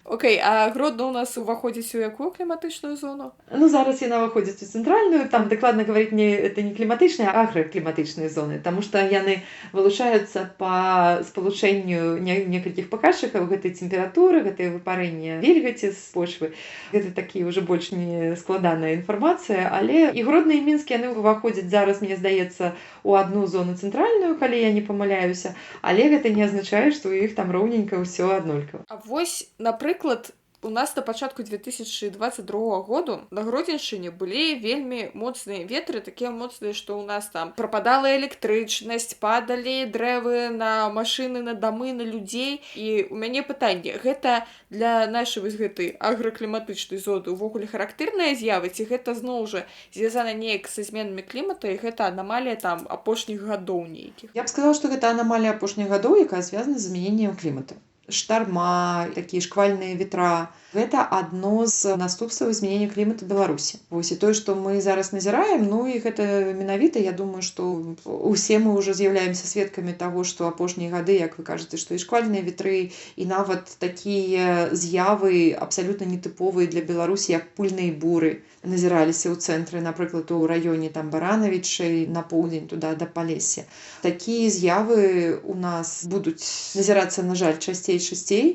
Окей, а Гродно у нас уваходзіць у якую кліматычную зону? Ну, зараз яна выходзіць у цэнтральную, там дакладна гаварыць это не кліматычныя, а агракліматычныя зоны, таму што яны вылучаюцца па спалучэнню некалькіх паказчыкаў гэтай тэмпературы, гэтае выпарэнне вільгаці з почвы. Гэта такі ўжо больш не складаная інфармацыя, але і Гродно і Мінск яны ўваходзяць зараз, мне здаецца, у адну зону цэнтральную, калі я не памыляюся, але гэта не азначае, што ў іх там роўненька ўсё аднолькава. А вось, напрыклад, у нас на пачатку 2022 году на Гродзеншчыне былі вельмі моцныя ветры, такія моцныя, што ў нас там прападала электрычнасць, падалі дрэвы на машыны, на дамы, на людзей. І у мяне пытанне, гэта для нашай вось гэтай агракліматычнай зоны увогуле характэрная з'ява, ці гэта зноў жа звязана неяк са зменамі клімата, і гэта анамалія там апошніх гадоў нейкіх? Я б сказала, што гэта анамалія апошніх гадоў, якая звязана з змяненнем клімата. Шторма, такія шквальныя ветра. Гэта адно з наступстваў змянення клімату Беларусі. Вось і тое, што мы зараз назіраем, ну і гэта менавіта, я думаю, што усе мы ўжо з'яўляемся сведкамі таго, што апошнія гады, як вы кажаце, што і шквальныя ветры, і нават такія з'явы абсалютна нетыповыя для Беларусі, як пыльныя буры, назіраліся ў цэнтры, напрыклад, у раёне там Баранавічай, на поўдзень туда да Палесся. Такія з'явы у нас будуць назірацца, на жаль, часцей.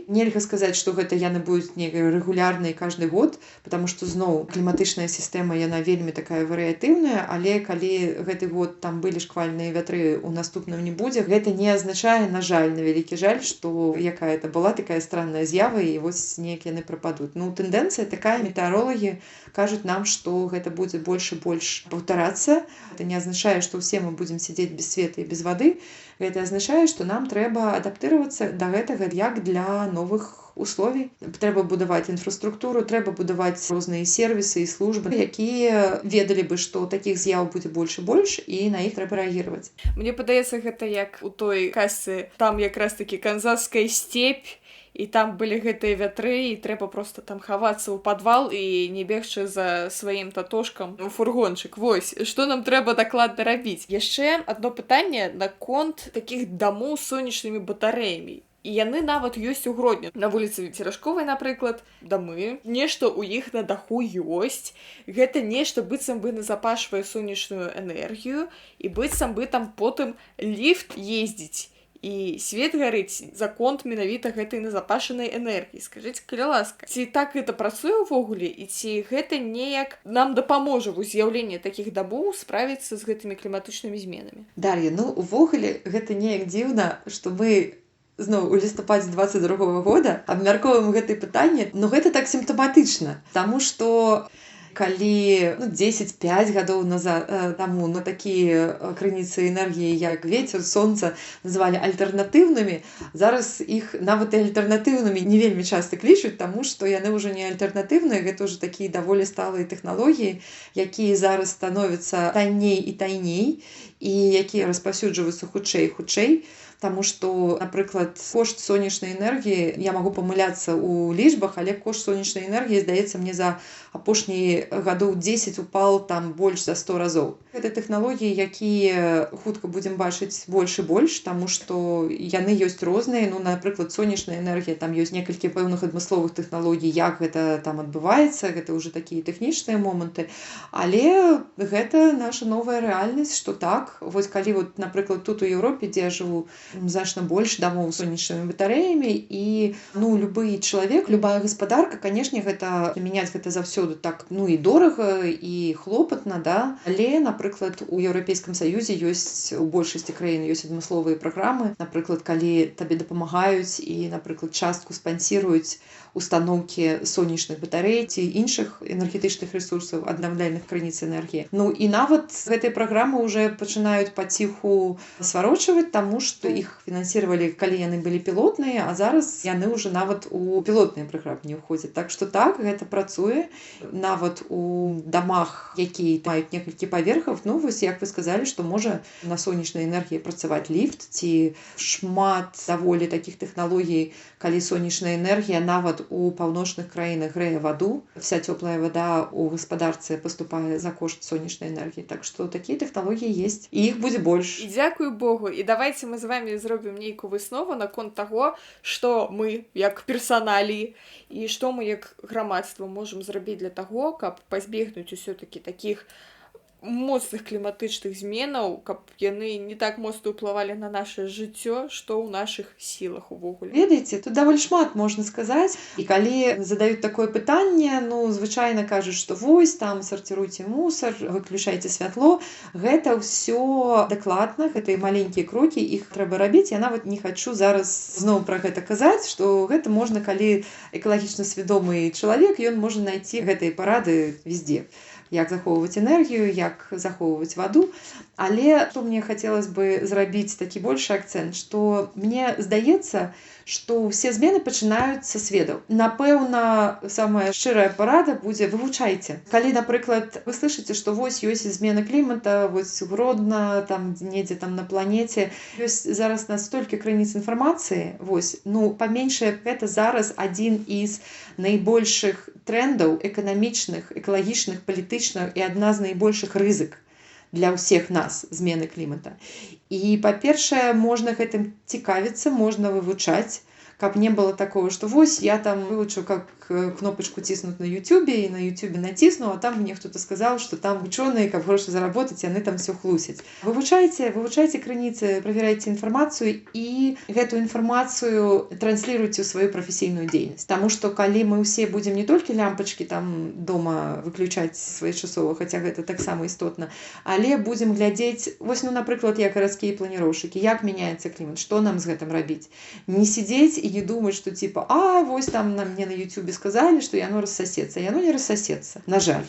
Нельга сказаць, што гэта яны будуць рэгулярныя кожны год, потому што зноў кліматычная сістэма яна вельмі такая варыятыўная, але калі гэты год там былі шквальныя вятры, у наступным не будзе, гэта не азначае, на жаль, на вялікі жаль, што якая-то была такая странная з'ява і вось неяк яны прападуць. Ну, тэндэнцыя такая, метэаролагі кажуць нам, што гэта будзе больш і больш паўтарацца. Гэта не азначае, што ўсе мы будзем сядзець без света і без вады. Гэта азначае, што нам трэба адаптыравацца да гэтага як для новых условий. Трэба будаваць інфраструктуру, трэба будаваць розныя сервісы і службы, якія ведалі бы, што такіх з'яў будзе больш і больш, і на іх трэба рэагіраваць. Мне падаецца, гэта як у той казцы, там якраз такі канзаская степь, і там былі гэтыя вятры, і трэба проста там хавацца ў падвал і не бегчы за сваім татошкам у фургончык. Вось, што нам трэба дакладна рабіць? Яшчэ адно пытанне наконт такіх дамоў з сонечнымі батарэямі. І яны нават ёсць у Гродні. На вуліцы Церашковай, напрыклад, дамы, нешта ў іх на даху ёсць. Гэта нешта быццам бы назапашвае сонечную энергію, і быццам бы там потым ліфт ездзіць. І свет гарыць за конт менавіта гэтай назапашанай энергіі. Скажыце, калі ласка, ці так гэта працуе ўвогуле, і ці гэта неяк нам дапаможа ў з'яўленні такіх дамоў справіцца з гэтымі кліматычнымі зменамі? Дар'я, ну увогуле гэта неяк дзіўна, што мы зноў у лістападзе 22 года абмяркоўваем гэтае пытанне, но гэта так сімптаматычна, таму што калі 10-5 гадоў таму такія крыніцы энергіі, як вецер, сонца, называлі альтэрнатыўнымі, зараз іх нават і альтэрнатыўнымі не вельмі часта клічуць, таму што яны ўжо не альтэрнатыўныя, гэта ўжо такія даволі сталыя тэхналогіі, якія зараз становяцца танней і танней, і якія распаўсюджваюцца хутчэй і хутчэй. Таму што, напрыклад, кошт сонечнай энергіі, я магу памыляцца ў лічбах, але кошт сонечнай энергіі, здаецца, мне за апошнія гадоў 10 упал там больш за 100 разоў. Гэта тэхналогіі, якія хутка будзем бачыць больш і больш, таму што яны ёсць розныя. Ну, напрыклад, сонечная энергія, там ёсць некалькі пэўных адмысловых тэхналогій, як гэта там адбываецца, гэта ўжо такія тэхнічныя моманты. Але гэта наша новая рэальнасць, што так, вось калі, вот, напрыклад, тут у Еўропе, дзе я жыву, значна больш дамоў з сонечнымі батарэямі, і любы чалавек, любая гаспадарка, канешне, гэта мяняць гэта заўсёды так, і дорага, і хлопатна, да? Але, напрыклад, у Еўрапейскім Саюзе ёсць, у большасці краін ёсць адмысловыя праграмы, напрыклад, калі табе дапамагаюць і, напрыклад, частку спансіруюць устаноўкі сонечных батарэй ці іншых энергетычных рэсурсаў, аднаўляльных крыніц энергіі. Ну і нават гэтыя праграмы ўжо пачынаюць паціху сварочваць, таму што іх фінансавалі, калі яны былі пілотныя, а зараз яны ўжо нават у пілотныя праграмы не ўходзяць. Так што так, гэта працуе нават у дамах, якія маюць некалькі паверхаў. Ну вось як вы сказалі, што можа на сонечнай энергіі працаваць ліфт, ці шмат даволі такіх тэхналогій, калі сонечная энергія нават у паўночных краінах грэе ваду. Вся цёплая вада ў гаспадарцы паступае за кошт сонечнай энергіі. Так што такія тэхналогіі ёсць, і іх будзе больш. І дзякуй Богу, і давайте мы з вами зробім нейкую выснову наконт таго, што мы як персаналі і што мы як грамадства можам зрабіць для таго, каб пазбегнуць усё-такі такіх моцных кліматычных зменаў, каб яны не так моцна ўплывалі на наше жыццё, што ў нашых сілах увогуле. Ведаеце, тут даволі шмат можна сказаць. І калі задаюць такое пытанне, ну, звычайна кажуць, што вось, там, сарціруйце мусар, выключайце святло. Гэта ўсё дакладна, гэта і маленькія крокі, іх трэба рабіць. Я нават не хачу зараз зноў пра гэта казаць, што гэта можна, калі экалагічна свядомы чалавек, ён можа знайсці гэтыя парады везде. Як захоўваць энергію, як захоўваць ваду. Але што мне хацелася бы зрабіць такі большы акцэнт, што мне здаецца, што ўсе змены пачынаюцца з ведаў. Напэўна, самая шчырая парада будзе вывучайце. Калі, напрыклад, вы слышыце, што вось ёсць змена клімата, вось Гродна, там недзе там на планеце, ёсць зараз настолькі крыніц інфармацыі, вось, ну, паменшае гэта зараз адзін з найбольшых трендаў эканамічных, экалагічных, палітычных і адна з найбольшых рызык для ўсіх нас змены клімата. І, па-першае, можна гэтым цікавіцца, можна вывучаць, каб не было такого, што вось я там вывучу, как кнопочку ціснуць на Ютубе, і на Ютубе націсну, а там мне хто-то сказаў, што там вучоныя, каб грошы заработаць, яны там все хлусяць. Вывучайце крыніцы, правярайце інфармацыю і гэту інфармацыю трансліруйце ў сваю прафесійную дзейнасць. Таму што калі мы ўсе будзем не толькі лямпачкі там дома выключаць своечасова, хаця гэта таксама істотна, але будзем глядзець, вось, ну, напрыклад, як гарадскія планіроўшчыкі, як мяняецца клімат, што нам з гэтым рабіць. Не сидзець і не думаць, што типа, вось там мне на Ютубе сказалі, што яно рассасецца. Яно не рассасецца, на жаль.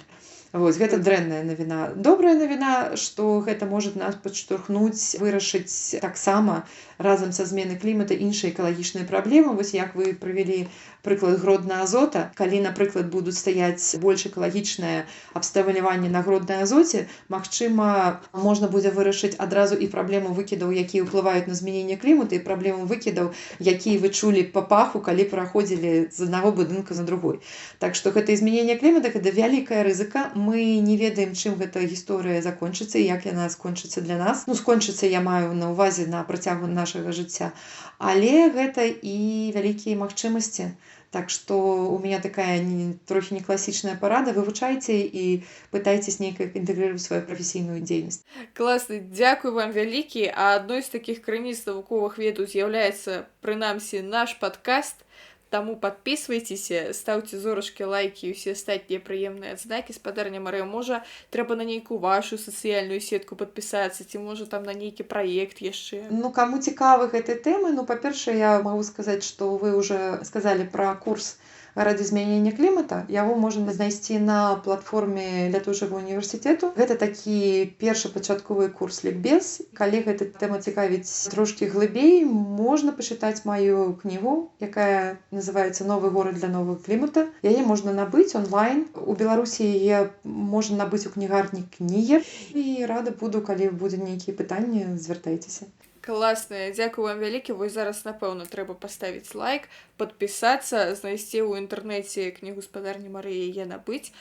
Вось, гэта дрэнная навіна. Добрая навіна, што гэта можа нас падштурхнуць, вырашыць таксама разам са зменай клімата іншыя экалагічныя праблемы. Вось як вы прывялі прыклад Гродна азота. Калі, напрыклад, будуць стаяць больш экалагічнае абсталяванне на Гроднай азоце, магчыма, можна будзе вырашыць адразу і праблему выкідаў, якія ўплываюць на змяненне клімата, і праблему выкідаў, якія вы чулі па паху, калі праходзілі з аднаго будынка на другой. Так што гэта змяненне клімата, гэта вялікая рызыка. Мы не ведаем, чым гэта гісторыя закончыцца і як яна скончыцца для нас. Ну, скончыцца я маю на ўвазе на працягу нашага жыцця. Але гэта і вялікія магчымасці. Так што у меня такая трохі не класічная парада. Вывучайце і пытайцесь нейкая інтэгрировать сваю прафесійную дзейнасць. Класна, дзякуй вам вялікі. А адной з такіх крыніц навуковых ведаў з'яўляецца, прынамсі, наш падкаст. Таму подписывайтеся, ставьте зорочки, лайки и все астатнія прыемныя адзнакі. Спадарня Марыя, можа, трэба на нейкую вашу сацыяльную сетку подпісацца, ці можа там на нейкі праект яшчэ? Ну, каму цікавы гэтай тэмы, ну, па-першае, я магу сказаць, што вы ўжо сказалі пра курс радыёзмянення клімата. Яго можна знайсці на платформе Лятушага універсітэту. Гэта такі першы пачатковы курс лікбез. Калі гэта тэма цікавіць трошкі глыбей, можна пачытаць маю кнігу, якая называецца «Новы горад для новага клімата». Яе можна набыць онлайн. У Беларусі яе можна набыць у кнігарні «Кнігі». І рада буду, калі будзе нейкія пытанні, звяртайцеся. Класна, дзякую вам вялікі. Вось зараз, напэўна, трэба паставіць лайк, падпісацца, знайсці ў інтэрнэце кнігу спадарні Марыі, яе набыць.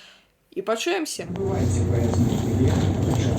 І пачуемся. Бывайце, поэтому